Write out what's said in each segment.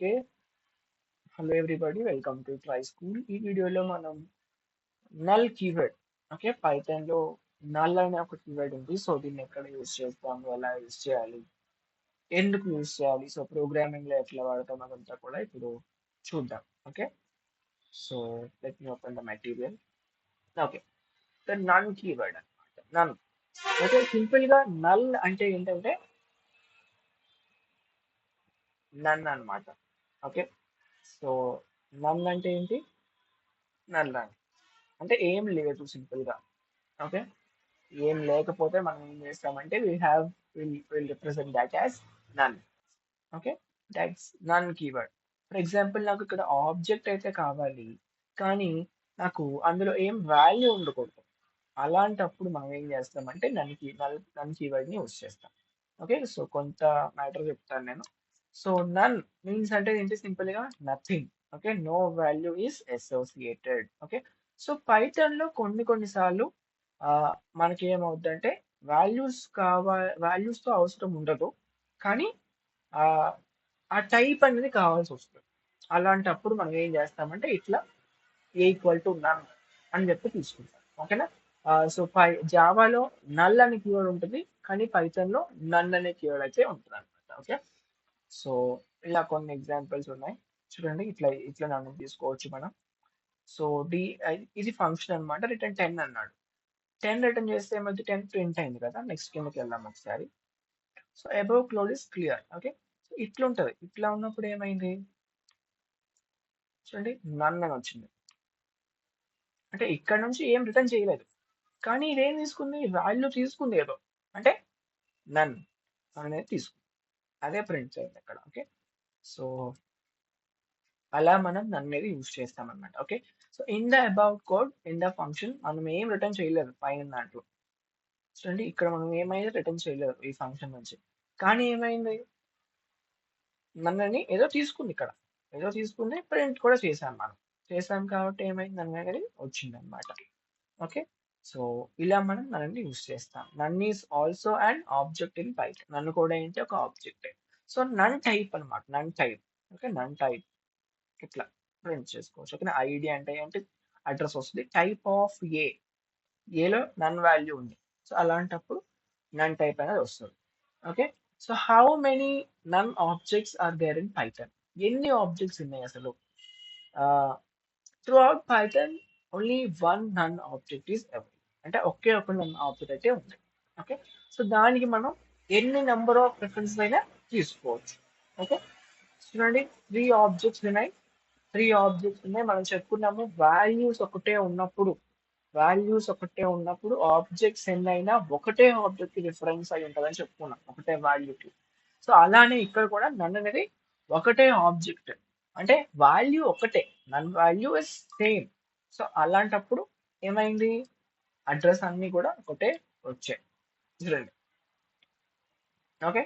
Okay. Hello everybody, welcome to try school. ఈ వీడియోలో మనం నల్ కీవర్డ్, ఓకే, పైథాన్లో నల్ అనే ఒక కీవర్డ్ ఉంది. సో దీన్ని ఎక్కడ యూజ్ చేస్తాము, ఎలా యూజ్ చేయాలి, ఎందుకు యూజ్ చేయాలి, సో ప్రోగ్రామింగ్ లో ఎట్లా వాడతాం అదంతా కూడా ఇప్పుడు చూద్దాం. Okay, so let me open the material. Okay, the none keyword అనమాట. నన్, ఓకే, సింపుల్ గా నల్ అంటే ఏంటంటే నన్ అన్నమాట. ఓకే, సో నన్ అంటే ఏంటి? నల్ అంటే ఏం లేదు సింపుల్ గా. ఓకే, ఏం లేకపోతే మనం ఏం చేస్తామంటే will represent that as none. Okay, that's none keyword. For example, నాకు ఇక్కడ ఆబ్జెక్ట్ అయితే కావాలి, కానీ నాకు అందులో ఏం వాల్యూ ఉండకూడదు. అలాంటప్పుడు మనం ఏం చేస్తామంటే నన్ కీవర్డ్ ని యూజ్ చేస్తాం. ఓకే, సో కొంత మ్యాటర్ చెప్తాను నేను. సో నన్ మీన్స్ అంటే ఏంటి? సింపుల్ గా nothing. Okay, no value is associated. Okay, so Python లో కొన్నిసార్లు ఆ, మనకి ఏమవుతుందంటే వాల్యూస్ తో అవసరం ఉండదు, కానీ ఆ ఆ టైప్ అనేది కావాల్సి వస్తుంది. అలాంటప్పుడు మనం ఏం చేస్తామంటే ఇట్లా ఈక్వల్ టు నన్ అని చెప్పి తీసుకుంటాం. ఓకేనా? సో జావాలో నల్ అనే కీవర్డ్ ఉంటుంది, కానీ పైథాన్ లో నన్ అనే కీవర్డ్ అయితే ఉంటుంది అనమాట. ఓకే, సో ఇలా కొన్ని ఎగ్జాంపుల్స్ ఉన్నాయి. చూడండి, ఇట్లా ఇట్లా నన్ను తీసుకోవచ్చు మనం. సో డి ఇది ఫంక్షన్ అన్నమాట. రిటర్న్ 10 అన్నాడు. 10 రిటర్న్ చేస్తే ఏమైతే 10 ప్రింట్ అయింది కదా. నెక్స్ట్ కిందకి వెళ్దాం ఒకసారి. So above cloud is clear. Okay, so ఇట్లా ఉంటది. ఇట్లా ఉన్నప్పుడు ఏమైంది చూడండి, నన్ అని వచ్చింది. అంటే ఇక్కడ నుంచి ఏం రిటర్న్ చేయలేదు, కానీ ఇదేం తీసుకుంది? వాల్యూ తీసుకుంది ఏదో, అంటే నన్ అనేది తీసుకుంది. అదే ప్రింట్ అయింది అక్కడ. ఓకే, సో అలా మనం నన్ అనేది యూజ్ చేస్తాం అనమాట. Okay, so in the about code, in the function మనం ఏం రిటర్న్ చేయలేదు పైన దాంట్లో. చూడండి, ఇక్కడ మనం ఏమైతే రిటర్న్ చేయలేదు ఈ ఫంక్షన్ నుంచి, కానీ ఏమైంది? నన్నని ఏదో తీసుకుంది ఇక్కడ, ఏదో తీసుకుంది, ప్రింట్ కూడా చేసాం మనం. చేసాం కాబట్టి ఏమైంది? నన్ను అనేది వచ్చింది అనమాట. ఓకే, సో ఇలా మనం నన్ను యూస్ చేస్తాం. None is also and object in Python. నన్ను కూడా ఏంటి? ఒక ఆబ్జెక్ట్. సో నన్ టైప్ అనమాట. None type. Okay, none type ఇట్లా ప్రింట్ చేసుకోవచ్చు. ఓకే, ఐడి అంటే ఏంటి? అడ్రస్ వస్తుంది. టైప్ ఆఫ్ ఏలో నన్ వాల్యూ ఉంది. సో అలాంటప్పుడు నన్ టైప్ అనేది వస్తుంది. Okay, so how many none objects are there in Python? ఎన్ని ఆబ్జెక్ట్స్ ఉన్నాయి అసలు? Throughout Python only one none object is available. అంటే ఒకే ఒక నన్ ఆబ్జెక్ట్ అయితే ఉంది. ఓకే, సో దానికి మనం ఎన్ని నెంబర్ ఆఫ్ రిఫరెన్సెస్ అయినా తీసుకోవచ్చు. ఓకే, చూడండి, త్రీ ఆబ్జెక్ట్స్ ఉన్నాయి. మనం చెప్పుకున్నాము వాల్యూస్ ఒకటే ఉన్నప్పుడు ఆబ్జెక్ట్స్ ఎన్ని అయినా ఒకటే ఆబ్జెక్ట్ కి రిఫరెన్స్ అయి ఉంటుందని చెప్పుకున్నాం, ఒకటే వాల్యూకి. సో అలానే ఇక్కడ కూడా నన్ అనేది ఒకటే ఆబ్జెక్ట్, అంటే వాల్యూ ఒకటే, నన్ వాల్యూ ఇస్ సేమ్. సో అలాంటప్పుడు ఏమైంది? అడ్రస్ అన్ని కూడా ఒకటే వచ్చాయి. చూడండి. Okay,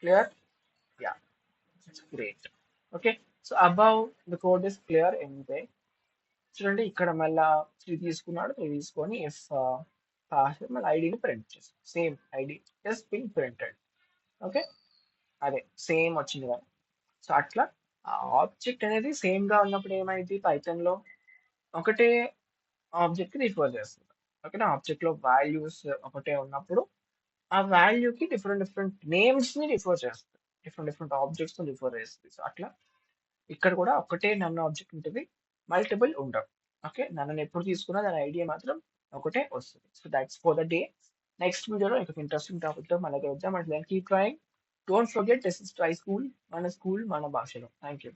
clear? Yeah, great. Okay, so above the code is clear anyway. చూడండి, ఇక్కడ మళ్ళా 3 తీసుకున్నాడు. 3 తీసుకొని ఎఫ్ పాస్వర్డ్ మళ్ళీ ఐడిని ప్రింట్ చేస్తాం. Same ID just been printed. Okay, అదే సేమ్ వచ్చింది కదా. సో అట్లా ఆ ఆబ్జెక్ట్ అనేది సేమ్ గా ఉన్నప్పుడు ఏమైంది? పైథాన్ లో ఒకటే ఆబ్జెక్ట్ కి రిఫర్ చేస్తుంది. ఓకేనా? ఆబ్జెక్ట్ లో వాల్యూస్ ఒకటే ఉన్నప్పుడు ఆ వాల్యూకి డిఫరెంట్ డిఫరెంట్ నేమ్స్ ని రిఫర్ చేస్తుంది, డిఫరెంట్ డిఫరెంట్ ఆబ్జెక్ట్స్ ని రిఫర్ చేస్తుంది. సో అట్లా ఇక్కడ కూడా ఒకటే నన్ను ఆబ్జెక్ట్ ఉంటుంది, మల్టిపుల్ ఉండవు. ఓకే, నన్ను ఎప్పుడు తీసుకున్నా దాని ఐడియా మాత్రం ఒకటే వస్తుంది. So that's for the day. Next వీడియోలో ఇంకొక ఇంట్రెస్టింగ్ టాపిక్ తో మళ్ళీ వద్దాం. అంటే keep trying. Don't forget, this is try school. మన స్కూల్ మన భాషలో. Thank you.